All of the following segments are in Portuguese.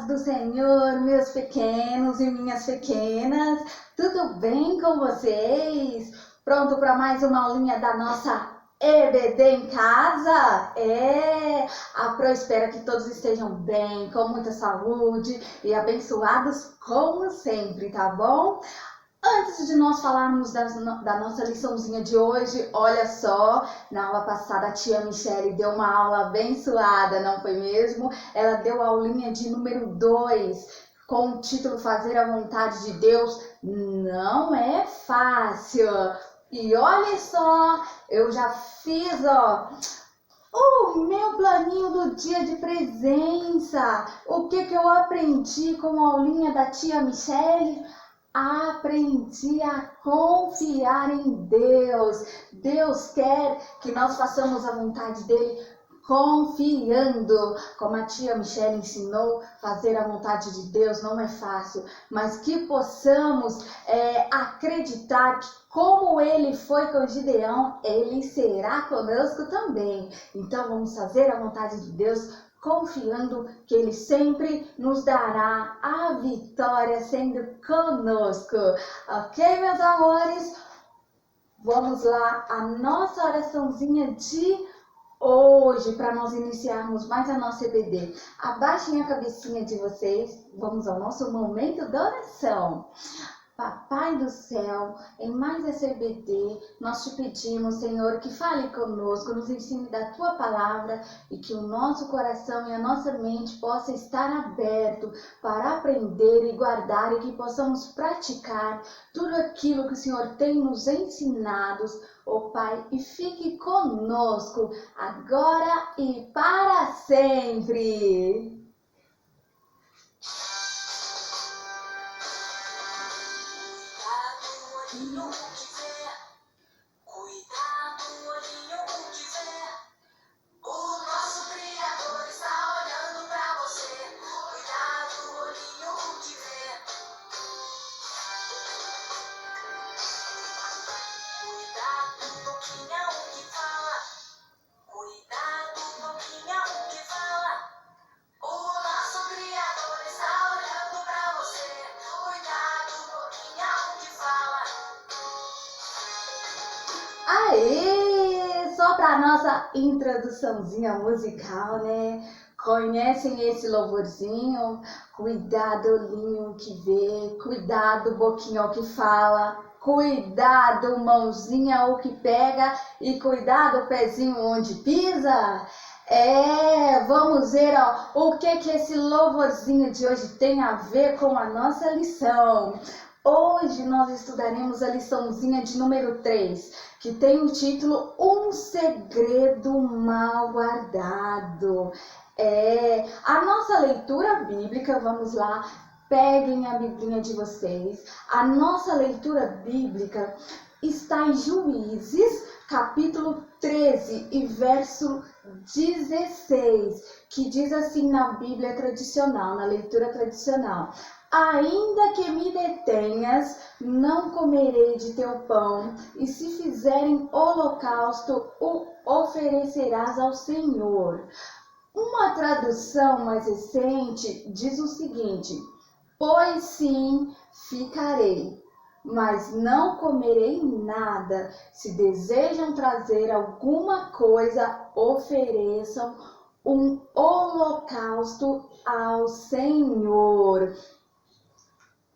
paz do Senhor, meus pequenos e minhas pequenas, tudo bem com vocês? Pronto para mais uma aulinha da nossa EBD em casa? Espero que todos estejam bem, com muita saúde e abençoados como sempre, tá bom? Antes de nós falarmos da nossa liçãozinha de hoje, olha só, na aula passada a tia Michele deu uma aula abençoada, não foi mesmo? Ela deu a aulinha de número 2, com o título Fazer a Vontade de Deus não é fácil. E olha só, eu já fiz, o meu planinho do dia de presença. O que eu aprendi com a aulinha da tia Michele? Aprendi a confiar em Deus. Deus quer que nós façamos a vontade dele confiando. Como a tia Michele ensinou, fazer a vontade de Deus não é fácil, mas que possamos acreditar que como ele foi com Gideão, ele será conosco também. Então vamos fazer a vontade de Deus, confiando que ele sempre nos dará a vitória sendo conosco. Ok, meus amores? Vamos lá, a nossa oraçãozinha de hoje, para nós iniciarmos mais a nossa EBD. Abaixem a cabecinha de vocês, vamos ao nosso momento de oração. Papai do céu, em mais essa EBD, nós te pedimos, Senhor, que fale conosco, nos ensine da Tua palavra e que o nosso coração e a nossa mente possa estar aberto para aprender e guardar e que possamos praticar tudo aquilo que o Senhor tem nos ensinado, ó Pai, e fique conosco agora e para sempre. Olhinho onde vê, cuidado, olhinho onde vê. O nosso Criador está olhando pra você. Cuidado, olhinho onde vê. Cuidado, boquinha onde fala. Cuidado, boquinha onde fala. O nosso Criador está olhando pra você. Cuidado, boquinha onde fala. Aê! Só para nossa introduçãozinha musical, né? Conhecem esse louvorzinho? Cuidado, olhinho que vê, cuidado, boquinha o que fala, cuidado, mãozinha o que pega e cuidado, pezinho onde pisa. Vamos ver o que esse louvorzinho de hoje tem a ver com a nossa lição. Hoje nós estudaremos a liçãozinha de número 3, que tem o título Um Segredo Mal Guardado. A nossa leitura bíblica, vamos lá, peguem a biblinha de vocês. A nossa leitura bíblica está em Juízes, capítulo 13 e verso 16, que diz assim na Bíblia tradicional, na leitura tradicional: ainda que me detenhas, não comerei de teu pão, e se fizerem holocausto, o oferecerás ao Senhor. Uma tradução mais recente diz o seguinte: pois sim, ficarei, mas não comerei nada. Se desejam trazer alguma coisa, ofereçam um holocausto ao Senhor.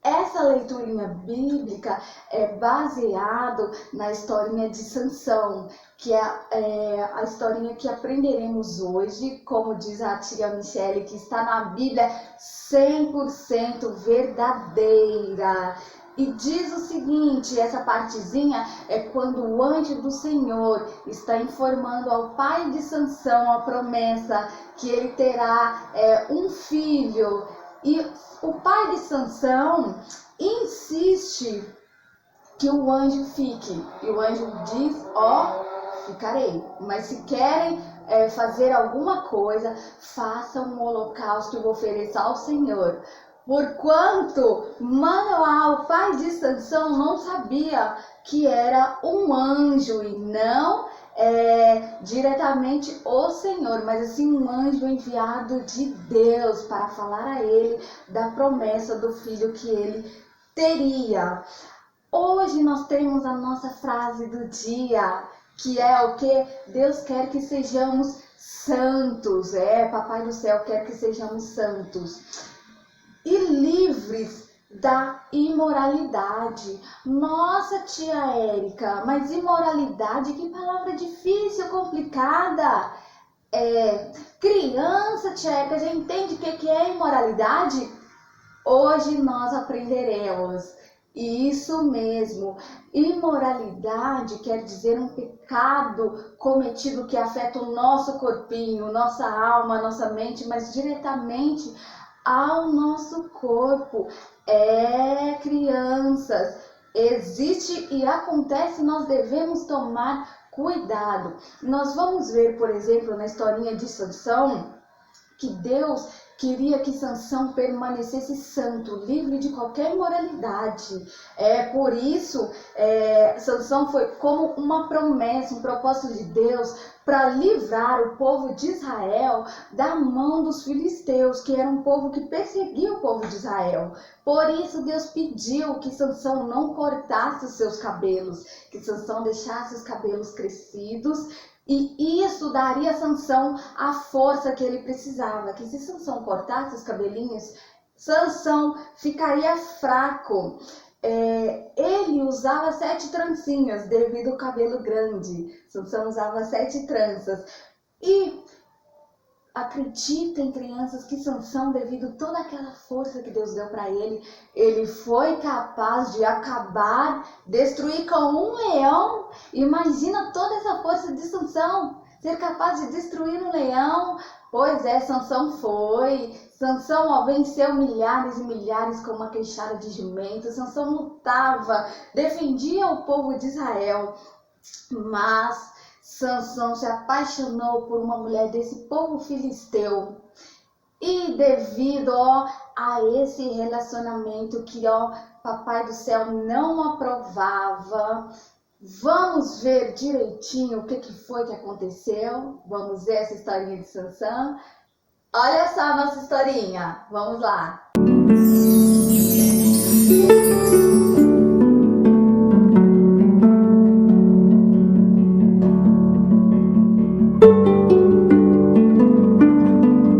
Essa leiturinha bíblica é baseado na historinha de Sansão, que é a historinha que aprenderemos hoje, como diz a tia Michele, que está na Bíblia 100% verdadeira. E diz o seguinte, essa partezinha é quando o anjo do Senhor está informando ao pai de Sansão a promessa que ele terá um filho. E o pai de Sansão insiste que o anjo fique. E o anjo diz, ficarei. Mas se querem fazer alguma coisa, façam um holocausto e ofereçam ao Senhor. Porquanto Manoá, o pai de Sansão, não sabia que era um anjo e não diretamente o Senhor, mas assim um anjo enviado de Deus para falar a ele da promessa do filho que ele teria. Hoje nós temos a nossa frase do dia, que é o que? Deus quer que sejamos santos. Papai do céu quer que sejamos santos e livres da imoralidade. Nossa, tia Érica, mas imoralidade, que palavra difícil, complicada. Criança, tia Érica, já entende o que é imoralidade? Hoje nós aprenderemos. Isso mesmo, imoralidade quer dizer um pecado cometido que afeta o nosso corpinho, nossa alma, nossa mente, mas diretamente ao nosso corpo. Crianças, existe e acontece, nós devemos tomar cuidado. Nós vamos ver, por exemplo, na historinha de Sansão, que Deus queria que Sansão permanecesse santo, livre de qualquer imoralidade. Por isso, Sansão foi como uma promessa, um propósito de Deus para livrar o povo de Israel da mão dos filisteus, que era um povo que perseguia o povo de Israel. Por isso Deus pediu que Sansão não cortasse os seus cabelos, que Sansão deixasse os cabelos crescidos, e isso daria a Sansão a força que ele precisava, que se Sansão cortasse os cabelinhos, Sansão ficaria fraco. Ele usava 7 trancinhas devido ao cabelo grande. Sansão usava 7 tranças. E acreditem, crianças, que Sansão, devido a toda aquela força que Deus deu para ele foi capaz de acabar, destruir com um leão. Imagina toda essa força de Sansão, ser capaz de destruir um leão. Pois Sansão foi. Sansão venceu milhares e milhares com uma queixada de jumento. Sansão lutava, defendia o povo de Israel. Mas Sansão se apaixonou por uma mulher desse povo filisteu. E devido a esse relacionamento que Papai do céu não aprovava, vamos ver direitinho o que foi que aconteceu. Vamos ver essa historinha de Sansão. Olha só a nossa historinha. Vamos lá.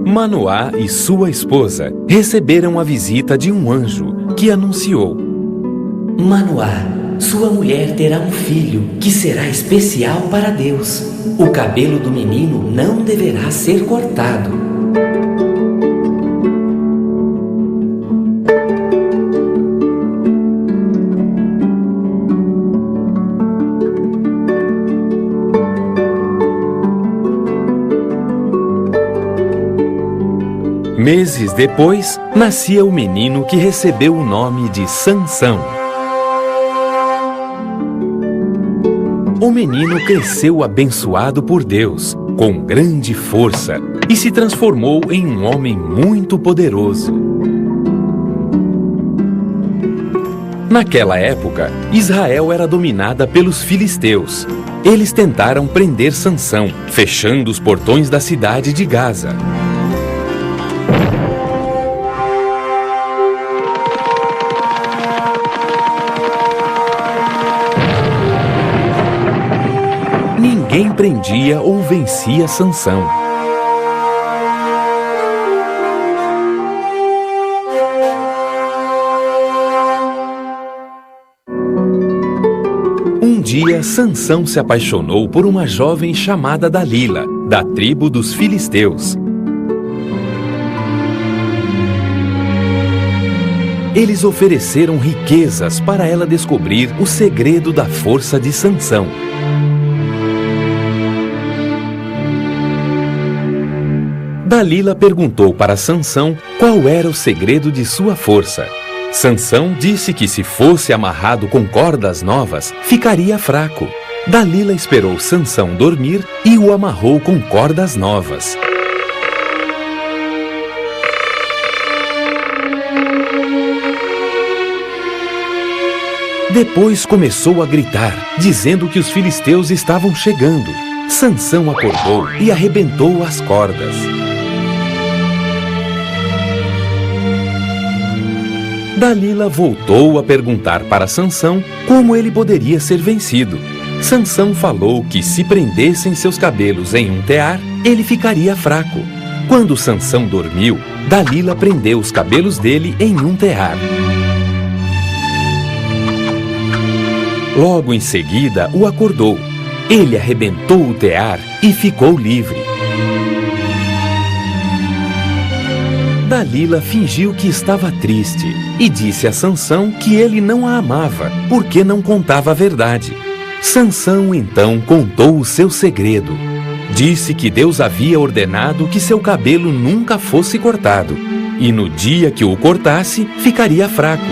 Manoá e sua esposa receberam a visita de um anjo que anunciou: Manoá, sua mulher terá um filho que será especial para Deus. O cabelo do menino não deverá ser cortado. Meses depois, nascia o menino que recebeu o nome de Sansão. O menino cresceu abençoado por Deus, com grande força, e se transformou em um homem muito poderoso. Naquela época, Israel era dominada pelos filisteus. Eles tentaram prender Sansão, fechando os portões da cidade de Gaza. Ninguém prendia ou vencia Sansão. Um dia, Sansão se apaixonou por uma jovem chamada Dalila, da tribo dos filisteus. Eles ofereceram riquezas para ela descobrir o segredo da força de Sansão. Dalila perguntou para Sansão qual era o segredo de sua força. Sansão disse que se fosse amarrado com cordas novas, ficaria fraco. Dalila esperou Sansão dormir e o amarrou com cordas novas. Depois começou a gritar, dizendo que os filisteus estavam chegando. Sansão acordou e arrebentou as cordas. Dalila voltou a perguntar para Sansão como ele poderia ser vencido. Sansão falou que se prendessem seus cabelos em um tear, ele ficaria fraco. Quando Sansão dormiu, Dalila prendeu os cabelos dele em um tear. Logo em seguida, o acordou. Ele arrebentou o tear e ficou livre. Dalila fingiu que estava triste e disse a Sansão que ele não a amava, porque não contava a verdade. Sansão então contou o seu segredo. Disse que Deus havia ordenado que seu cabelo nunca fosse cortado, e no dia que o cortasse, ficaria fraco.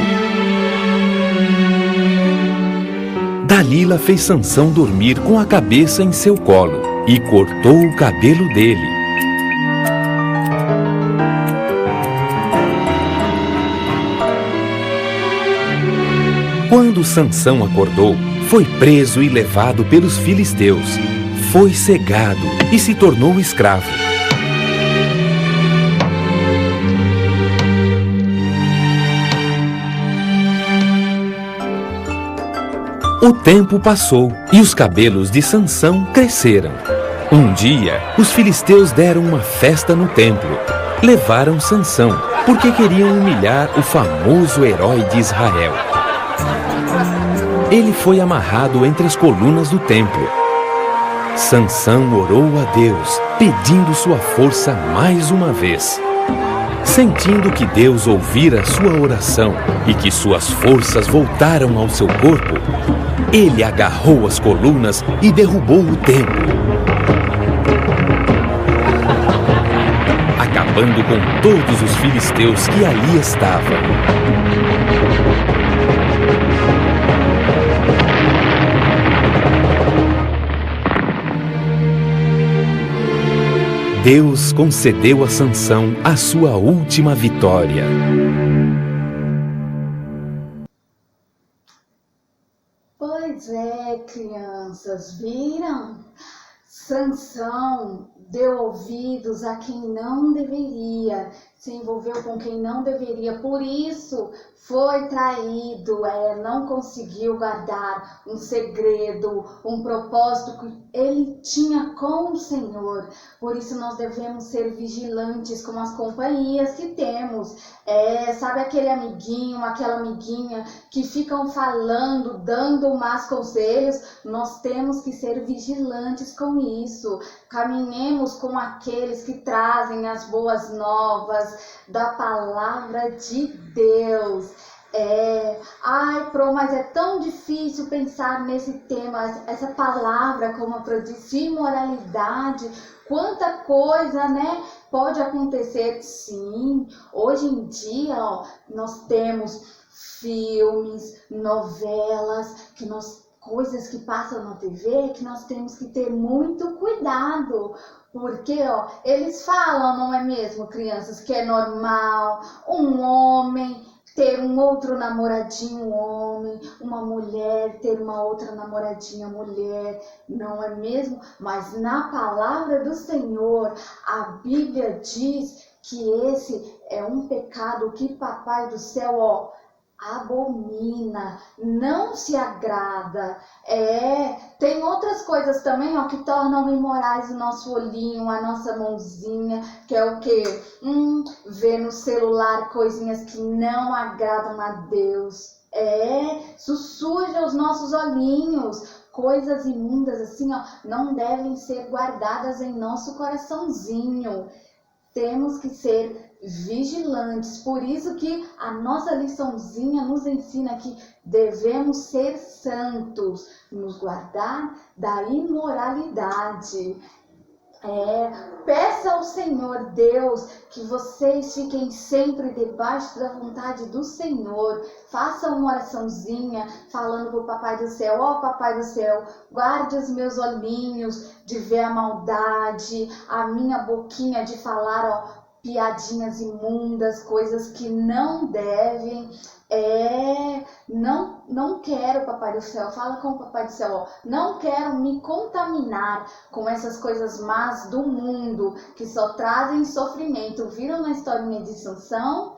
Dalila fez Sansão dormir com a cabeça em seu colo e cortou o cabelo dele. Quando Sansão acordou, foi preso e levado pelos filisteus. Foi cegado e se tornou escravo. O tempo passou e os cabelos de Sansão cresceram. Um dia, os filisteus deram uma festa no templo. Levaram Sansão, porque queriam humilhar o famoso herói de Israel. Ele foi amarrado entre as colunas do templo. Sansão orou a Deus, pedindo sua força mais uma vez. Sentindo que Deus ouvira sua oração e que suas forças voltaram ao seu corpo, ele agarrou as colunas e derrubou o templo, acabando com todos os filisteus que ali estavam. Deus concedeu a Sansão a sua última vitória. Pois é, crianças, viram? Sansão deu ouvidos a quem não deveria, se envolveu com quem não deveria, por isso foi traído, não conseguiu guardar um segredo, um propósito que ele tinha com o Senhor. Por isso nós devemos ser vigilantes com as companhias que temos. Sabe aquele amiguinho, aquela amiguinha que ficam falando, dando más conselhos? Nós temos que ser vigilantes com isso. Caminhemos com aqueles que trazem as boas novas da palavra de Deus. Mas é tão difícil pensar nesse tema, essa palavra, como a Pro disse, imoralidade. Quanta coisa, né, pode acontecer. Sim, hoje em dia, nós temos filmes, novelas, coisas que passam na TV, que nós temos que ter muito cuidado. Porque, eles falam, não é mesmo, crianças, que é normal um homem ter um outro namoradinho homem, uma mulher ter uma outra namoradinha mulher, não é mesmo? Mas na palavra do Senhor, a Bíblia diz que esse é um pecado que Papai do Céu, abomina, não se agrada. Tem outras coisas também, que tornam imorais o nosso olhinho, a nossa mãozinha, que é o quê? Ver no celular coisinhas que não agradam a Deus. Isso suja os nossos olhinhos. Coisas imundas assim, não devem ser guardadas em nosso coraçãozinho. Temos que ser vigilantes, por isso que a nossa liçãozinha nos ensina que devemos ser santos, nos guardar da imoralidade. Peça ao Senhor Deus que vocês fiquem sempre debaixo da vontade do Senhor. Faça uma oraçãozinha falando para o Papai do Céu: Papai do Céu, guarde os meus olhinhos de ver a maldade, a minha boquinha de falar piadinhas imundas, coisas que não devem. Não quero, Papai do Céu, fala com o Papai do Céu, ó, não quero me contaminar com essas coisas más do mundo, que só trazem sofrimento. Viram na historinha de Sansão?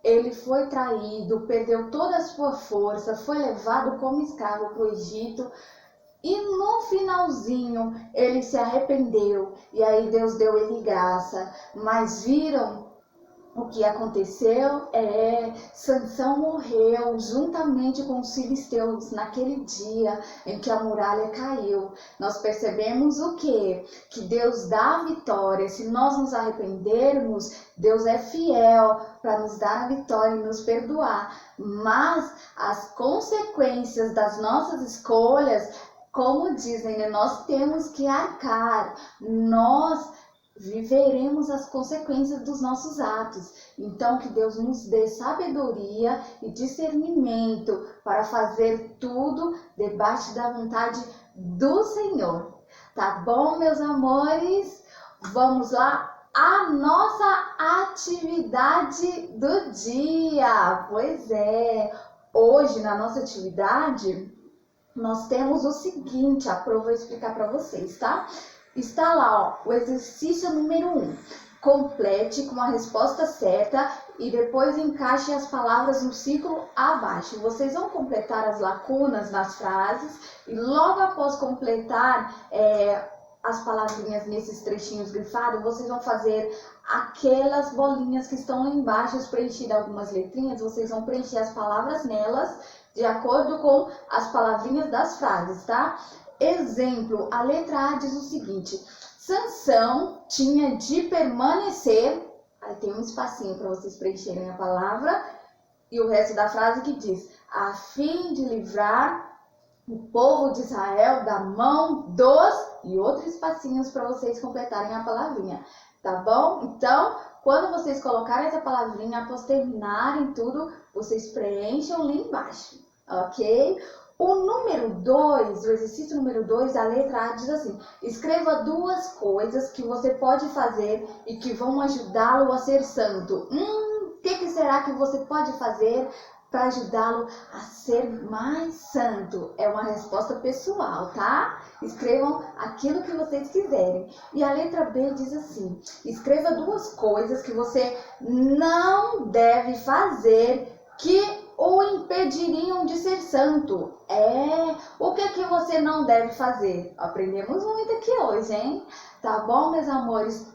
Ele foi traído, perdeu toda a sua força, foi levado como escravo para o Egito. E no finalzinho ele se arrependeu e aí Deus deu ele graça. Mas viram o que aconteceu? Sansão morreu juntamente com os filisteus naquele dia em que a muralha caiu. Nós percebemos o quê? Que Deus dá a vitória. Se nós nos arrependermos, Deus é fiel para nos dar a vitória e nos perdoar. Mas as consequências das nossas escolhas, como dizem, né? Nós temos que arcar, nós viveremos as consequências dos nossos atos. Então, que Deus nos dê sabedoria e discernimento para fazer tudo debaixo da vontade do Senhor. Tá bom, meus amores? Vamos lá, a nossa atividade do dia. Pois é, hoje na nossa atividade nós temos o seguinte, a Pro vai explicar para vocês, tá? Está lá, ó, o exercício número 1. Complete com a resposta certa e depois encaixe as palavras no círculo abaixo. Vocês vão completar as lacunas nas frases e logo após completar as palavrinhas nesses trechinhos grifados, vocês vão fazer aquelas bolinhas que estão lá embaixo, preenchidas algumas letrinhas, vocês vão preencher as palavras nelas, de acordo com as palavrinhas das frases, tá? Exemplo, a letra A diz o seguinte: Sansão tinha de permanecer, aí tem um espacinho para vocês preencherem a palavra, e o resto da frase que diz, a fim de livrar o povo de Israel da mão dos, e outros espacinhos para vocês completarem a palavrinha, tá bom? Então, quando vocês colocarem essa palavrinha, após terminarem tudo, vocês preencham lá embaixo, ok? O número 2, o exercício número 2, a letra A diz assim: escreva 2 coisas que você pode fazer e que vão ajudá-lo a ser santo. O que será que você pode fazer para ajudá-lo a ser mais santo? É uma resposta pessoal, tá? Escrevam aquilo que vocês quiserem. E a letra B diz assim: escreva 2 coisas que você não deve fazer que o impediriam de ser santo. O que você não deve fazer? Aprendemos muito aqui hoje, hein? Tá bom, meus amores?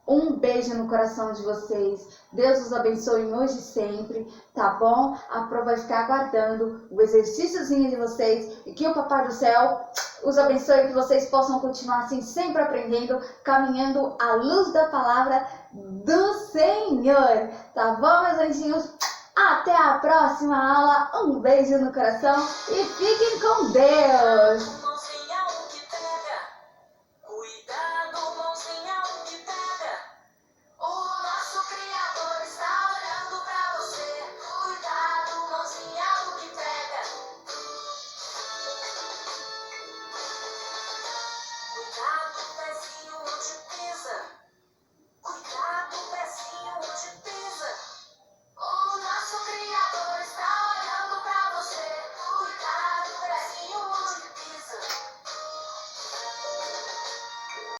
Um beijo no coração de vocês. Deus os abençoe hoje e sempre, tá bom? A Pro vai ficar aguardando o exercíciozinho de vocês e que o Papai do Céu os abençoe, que vocês possam continuar assim, sempre aprendendo, caminhando à luz da palavra do Senhor. Tá bom, meus anjinhos? Até a próxima aula. Um beijo no coração e fiquem com Deus.